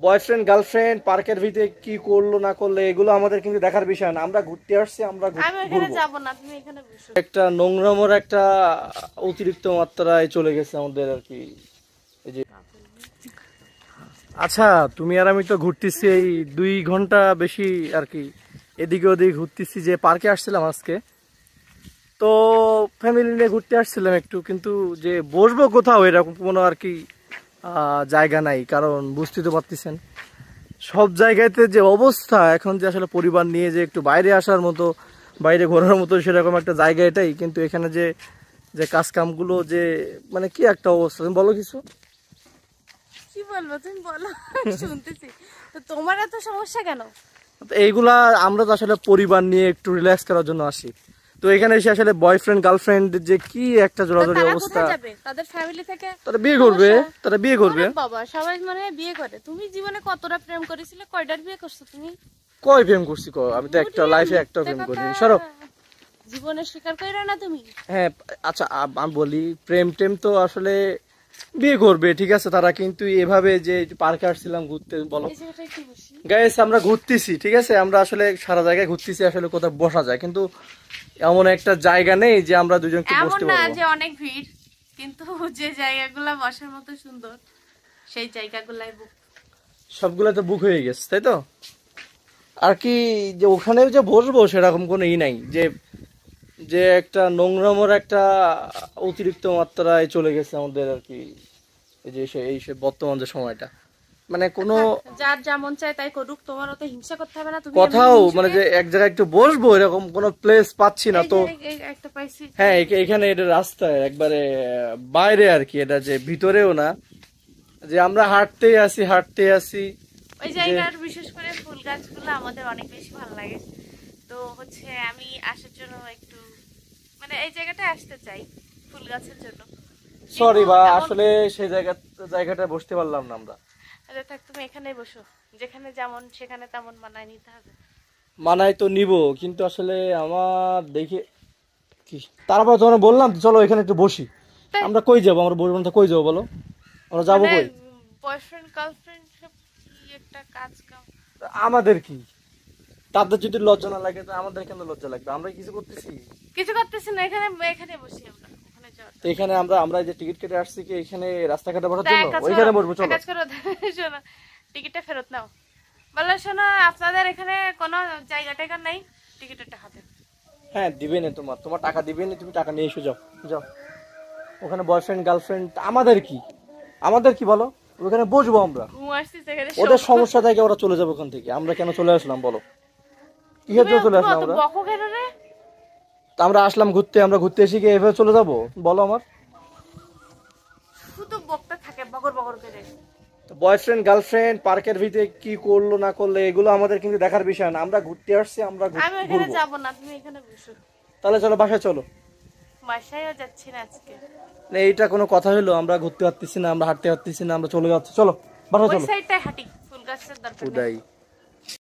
Boyfriend girlfriend পার্কের ভিতরে কি করলো না করলে এগুলো আমাদের কিন্তু দেখার বিষয় না। আমরা ঘুরতে আসছি, আমরা একটা নোংরামোর একটা অতিরিক্ত মাত্রায় চলে গেছে আমাদের আর কি। এই যে আচ্ছা, তুমি আর আমি তো ঘুরতেছি এই 2 ঘন্টা বেশি আর কি, এদিকে ওদিকে ঘুরতেছি। যে পার্কে আসছিলাম আজকে, তো ফ্যামিলি নিয়ে ঘুরতে আসছিলাম একটু, কিন্তু যে বসবো কোথাও এরকম কোনো আর কি জায়গা নাই। কারণ বুঝতে তো পারতেছেন সব জায়গাতে যে অবস্থা এখন, যে আসলে পরিবার নিয়ে যে একটু বাইরে আসার মতো, বাইরে ঘোরার মতো সেরকম একটা জায়গা এটাই। কিন্তু এখানে যে যে কাজ কামগুলো যে মানে কি একটা অবস্থা, তুমি বলো কিছু। কি বলবো, তুমি বলো, শুনতেছি। তো তোমার এত সমস্যা কেন? এইগুলা আমরা তো আসলে পরিবার নিয়ে একটু রিল্যাক্স করার জন্য আসি। তো এখানে এসে আসলে বয়ফ্রেন্ড গার্লফ্রেন্ড যে কি একটা জোড়াজোড়ি অবস্থা। তাদের ফ্যামিলি থেকে তারা বিয়ে করবে, তারা বিয়ে করবে। বাবা সবাই মনে হয় বিয়ে করে। তুমি জীবনে কতটা প্রেম করেছিলে, কয়টার বিয়ে করছো তুমি? কয় প্রেম করছি কো, আমি তো একটা লাইফে একটা প্রেম করিনি। সরো, জীবনে স্বীকার কইরা না তুমি। হ্যাঁ আচ্ছা, আমি বলি প্রেম টেম তো আসলে বিয়ে করবে, ঠিক আছে তারা, কিন্তু এভাবে যে পার্কে আসছিলাম ঘুরতে, বলো গাইস আমরা ঘুরতেছি, ঠিক আছে আমরা আসলে সারা জায়গায় ঘুরতেছি, আসলে কোথাও বসা যায়, কিন্তু এমন একটা জায়গা নেই যে আমরা দুজনকে বসতে পারবো। এমন না যে অনেক ভিড়, কিন্তু যে জায়গাগুলো বসার মতো সুন্দর সেই জায়গাগুলাই বুক, সবগুলো তো বুক হয়ে গেছে, তাই তো। আর কি যে ওখানে যে বসবো সেরকম কোনো ই নাই, যে যে একটা নোংরামোর একটা অতিরিক্ত মাত্রায় চলে গেছে আমাদের আর কি। এই যে এই বর্তমান যে সময়টা, মানে কোনো যার যেমন চায় তাই করুক, তোমার অত হিংসা করতে হবে না। তুমি কোথাও মানে যে এক জায়গায় একটু বসবো এরকম কোনো প্লেস পাচ্ছি না তো। একটা পাইছি, হ্যাঁ এখানে এটা রাস্তায় একবারে বাইরে আর কি, এটা যে ভিতরেও না, যে আমরা হাঁটতেই আসি। ওই জায়গার বিশেষ করে ফুল গাছগুলো আমাদের অনেক বেশি ভালো লাগে। তো হচ্ছে আমি আসার জন্য একটু মানে এই জায়গাটায় আসতে চাই ফুল গাছের জন্য। সরি বা আসলে সেই জায়গাটা বসতে পারলাম না আমরা। আচ্ছা থাক, তুমি এখানেই বসো, যেখানে যেমন সেখানে তেমন মানায় নিতে হবে। মানায় তো নিব, কিন্তু আসলে আমার দেখে কি, তারপর তোমার বললাম চলো এখানে একটু বসি। আমরা কই যাবো, আমরা বলবো না কই যাবো বলো, আমরা যাবো কই? বয়ফ্রেন্ড গার্লফ্রেন্ড সব কি একটা কাজ কাম, আমাদের কি, তাদের যদি লজ্জা না লাগে তো আমাদের কেন লজ্জা লাগবে? আমরা কিছু করতেছি না, এখানে বসি আমরা। তো এখানে আমরা যে টিকিট কেটে আসছি কি এখানে রাস্তাঘাটে বসার জন্য, ওইখানে বসবো। চলো কাজ করো, শোনো টিকিটটা ফেরত নাও। বলো শোনো, আপনাদের এখানে কোনো জায়গা টাকা নাই, টিকিটের টাকা দেন। হ্যাঁ দিবে না, তোমার টাকা দিবে না, তুমি টাকা নিয়ে এসো, যাও যাও। ওখানে বয়ফ্রেন্ড গার্লফ্রেন্ড আমাদের কি বলো, ওখানে বসবো আমরা। ওদের সমস্যা থাকে, ওরা চলে যাবে ওখান থেকে, আমরা কেন চলে আসলাম বলো? কিসের জন্য চলে আসলাম আমরা? আমরা আসলাম ঘুরতে, আমরা ঘুরতে এসে গিয়ে এভাবে চলে যাবো বলো? আমার শুধু বকতে থাকে বগর বগর করে। বয়ফ্রেন্ড গার্লফ্রেন্ড পার্কের ভিতরে কি করলো না করলে এগুলো আমাদের কিন্তু দেখার বিষয় না। আমরা ঘুরতে আসছি, আমরা আমি এখানে যাব না, তুমি এখানে বসো। তাহলে চলো বাসায় চলো। বাসায়ও যাচ্ছি না আজকে। না এইটা কোনো কথা হলো? আমরা ঘুরতে পারতেছি না, আমরা হাঁটতে পারতেছি না, আমরা চলে যাচ্ছি, চলো বাসায় চলো। ওই সাইডটাই হাঁটি, ফুল গাছের দরকার নেই।